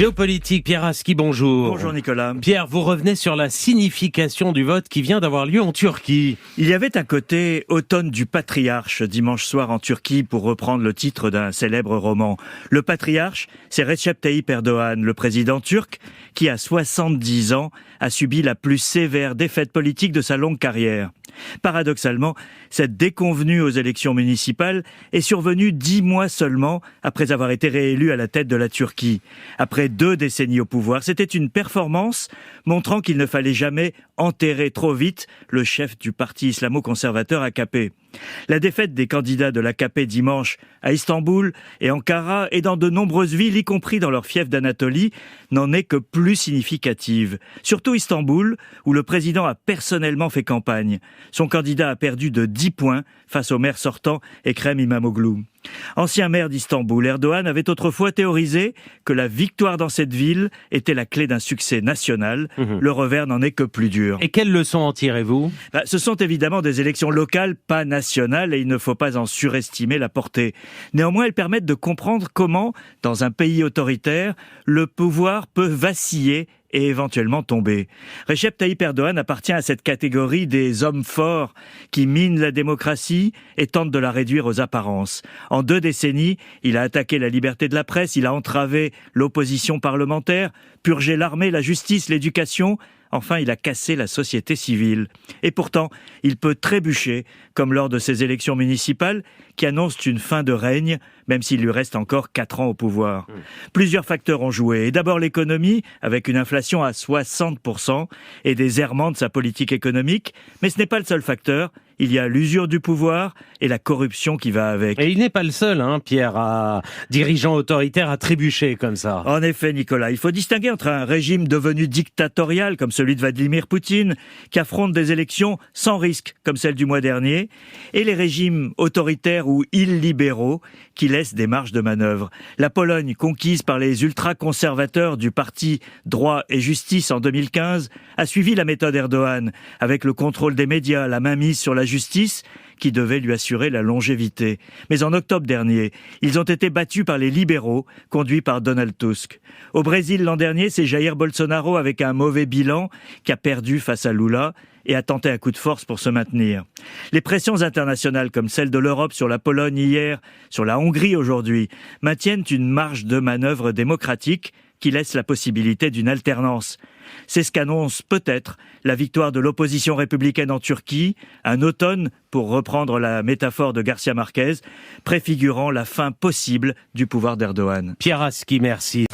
Géopolitique, Pierre Aski, bonjour. Bonjour Nicolas. Pierre, vous revenez sur la signification du vote qui vient d'avoir lieu en Turquie. Il y avait un côté automne du patriarche dimanche soir en Turquie, pour reprendre le titre d'un célèbre roman. Le patriarche, c'est Recep Tayyip Erdoğan, le président turc, qui à 70 ans a subi la plus sévère défaite politique de sa longue carrière. Paradoxalement, cette déconvenue aux élections municipales est survenue 10 mois seulement après avoir été réélu à la tête de la Turquie. Après 2 décennies au pouvoir, c'était une performance montrant qu'il ne fallait jamais enterrer trop vite le chef du parti islamo-conservateur AKP. La défaite des candidats de l'AKP dimanche à Istanbul et Ankara et dans de nombreuses villes, y compris dans leur fief d'Anatolie, n'en est que plus significative. Surtout Istanbul, où le président a personnellement fait campagne. Son candidat a perdu de 10 points face au maire sortant Ekrem İmamoğlu. Ancien maire d'Istanbul, Erdoğan avait autrefois théorisé que la victoire dans cette ville était la clé d'un succès national. Le revers n'en est que plus dur. Et quelles leçons en tirez-vous ? Ce sont évidemment des élections locales, pas nationales, et il ne faut pas en surestimer la portée. Néanmoins, elles permettent de comprendre comment, dans un pays autoritaire, le pouvoir peut vaciller et éventuellement tomber. Recep Tayyip Erdoğan appartient à cette catégorie des hommes forts qui minent la démocratie et tentent de la réduire aux apparences. En 2 décennies, il a attaqué la liberté de la presse, il a entravé l'opposition parlementaire, purgé l'armée, la justice, l'éducation. Enfin, il a cassé la société civile. Et pourtant, il peut trébucher, comme lors de ces élections municipales, qui annoncent une fin de règne, même s'il lui reste encore 4 ans au pouvoir. Plusieurs facteurs ont joué. Et d'abord l'économie, avec une inflation à 60% et des errements de sa politique économique. Mais ce n'est pas le seul facteur. Il y a l'usure du pouvoir et la corruption qui va avec. Et il n'est pas le seul, Pierre, dirigeant autoritaire à trébucher comme ça. En effet, Nicolas, il faut distinguer entre un régime devenu dictatorial, comme celui de Vladimir Poutine, qui affronte des élections sans risque, comme celle du mois dernier, et les régimes autoritaires ou illibéraux, qui laissent des marges de manœuvre. La Pologne, conquise par les ultra-conservateurs du parti Droit et Justice en 2015, a suivi la méthode Erdoğan, avec le contrôle des médias, la mainmise sur la justice, qui devait lui assurer la longévité. Mais en octobre dernier, ils ont été battus par les libéraux, conduits par Donald Tusk. Au Brésil l'an dernier, c'est Jair Bolsonaro, avec un mauvais bilan, qui a perdu face à Lula et a tenté un coup de force pour se maintenir. Les pressions internationales, comme celle de l'Europe sur la Pologne hier, sur la Hongrie aujourd'hui, maintiennent une marge de manœuvre démocratique qui laisse la possibilité d'une alternance. C'est ce qu'annonce peut-être la victoire de l'opposition républicaine en Turquie, un automne, pour reprendre la métaphore de Garcia Marquez, préfigurant la fin possible du pouvoir d'Erdoğan. Pierre Aski, merci.